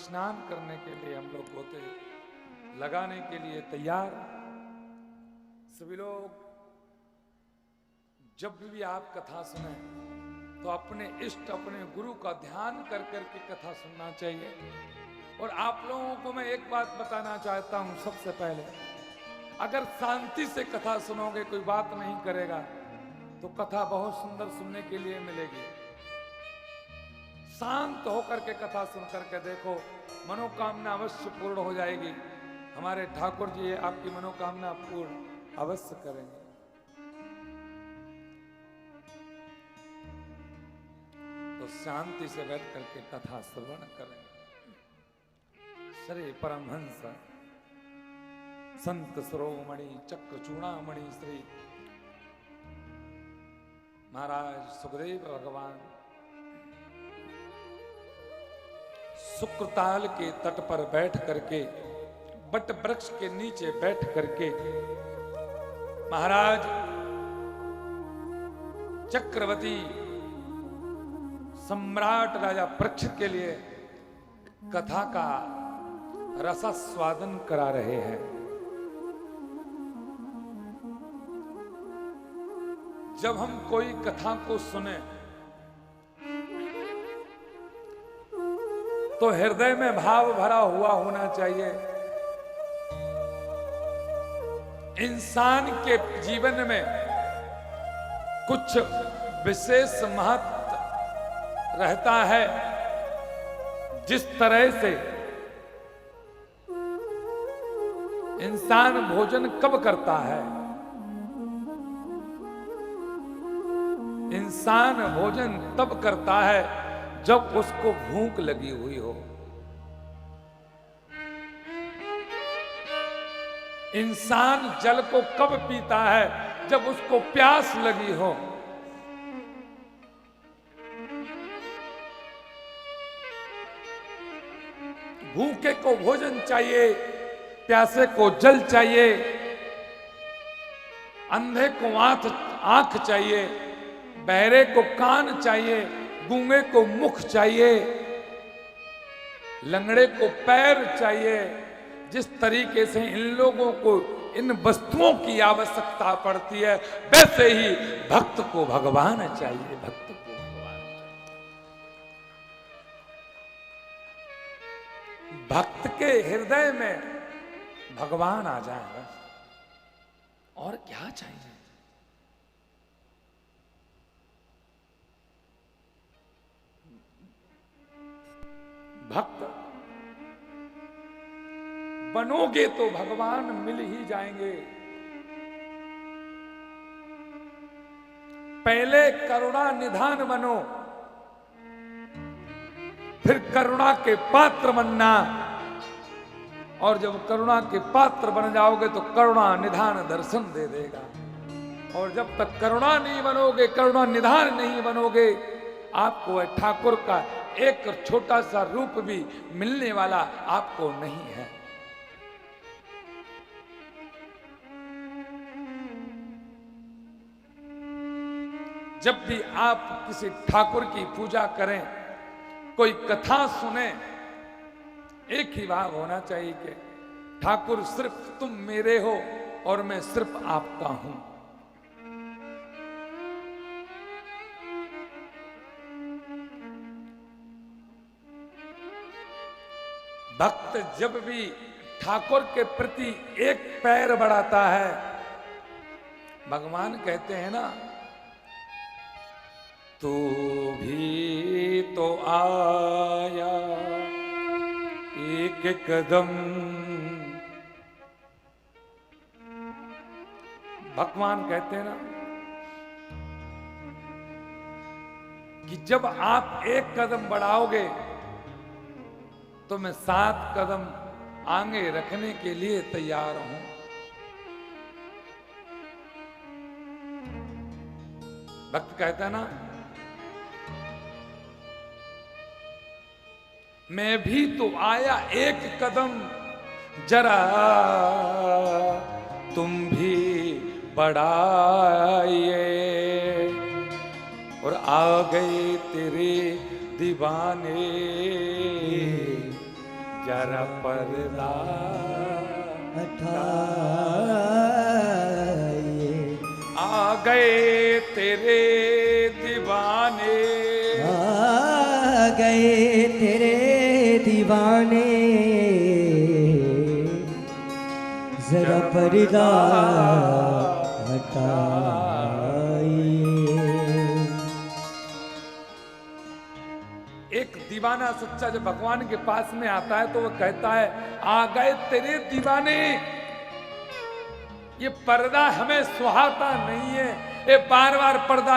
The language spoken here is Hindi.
स्नान करने के लिए हम लोग गोते लगाने के लिए तैयार। सभी लोग जब भी आप कथा सुने तो अपने इष्ट अपने गुरु का ध्यान कर करके कथा सुनना चाहिए। और आप लोगों को मैं एक बात बताना चाहता हूं, सबसे पहले अगर शांति से कथा सुनोगे, कोई बात नहीं करेगा, तो कथा बहुत सुंदर सुनने के लिए मिलेगी। शांत होकर के कथा सुन करके देखो, मनोकामना अवश्य पूर्ण हो जाएगी। हमारे ठाकुर जी आपकी मनोकामना पूर्ण अवश्य करेंगे। तो शांति से बैठ करके कथा श्रवण करें। श्री परमहंस संत शिरोमणि चक्र चूड़ामणि श्री महाराज सुखदेव भगवान शुक्रताल के तट पर बैठ करके, बट वृक्ष के नीचे बैठ करके महाराज चक्रवर्ती सम्राट राजा परीक्षित के लिए कथा का रसास्वादन करा रहे हैं। जब हम कोई कथा को सुने तो हृदय में भाव भरा हुआ होना चाहिए। इंसान के जीवन में कुछ विशेष महत्व रहता है। जिस तरह से इंसान भोजन कब करता है, इंसान भोजन तब करता है जब उसको भूख लगी हुई हो। इंसान जल को कब पीता है, जब उसको प्यास लगी हो। भूखे को भोजन चाहिए, प्यासे को जल चाहिए, अंधे को आंख चाहिए, बहरे को कान चाहिए, गूंगे को मुख चाहिए, लंगड़े को पैर चाहिए। जिस तरीके से इन लोगों को इन वस्तुओं की आवश्यकता पड़ती है, वैसे ही भक्त को भगवान चाहिए। भक्त को भगवान चाहिए। भक्त के हृदय में भगवान आ जाए बस, और क्या चाहिए। भक्त बनोगे तो भगवान मिल ही जाएंगे। पहले करुणा निधान बनो, फिर करुणा के पात्र बनना। और जब करुणा के पात्र बन जाओगे तो करुणा निधान दर्शन दे देगा। और जब तक करुणा नहीं बनोगे, करुणा निधान नहीं बनोगे, आपको ठाकुर का एक छोटा सा रूप भी मिलने वाला आपको नहीं है। जब भी आप किसी ठाकुर की पूजा करें, कोई कथा सुने, एक ही भाव होना चाहिए कि ठाकुर सिर्फ तुम मेरे हो और मैं सिर्फ आपका हूं। भक्त जब भी ठाकुर के प्रति एक पैर बढ़ाता है, भगवान कहते हैं ना, तू भी तो आया एक कदम। भगवान कहते हैं ना कि जब आप एक कदम बढ़ाओगे तो मैं 7 कदम आगे रखने के लिए तैयार हूं। भक्त कहता है ना, मैं भी तो आया एक कदम, जरा तुम भी बढ़ाइए। और आ गए तेरे दीवाने, जरा पर्दा हटाइए। आ गए तेरे दीवाने, आ गए तेरे दीवाने, जरा पर्दा हटाइए। एक दीवाना सच्चा जब भगवान के पास में आता है तो वो कहता है आ गए तेरे दीवाने। ये पर्दा हमें सुहाता नहीं है, ये बार बार पर्दा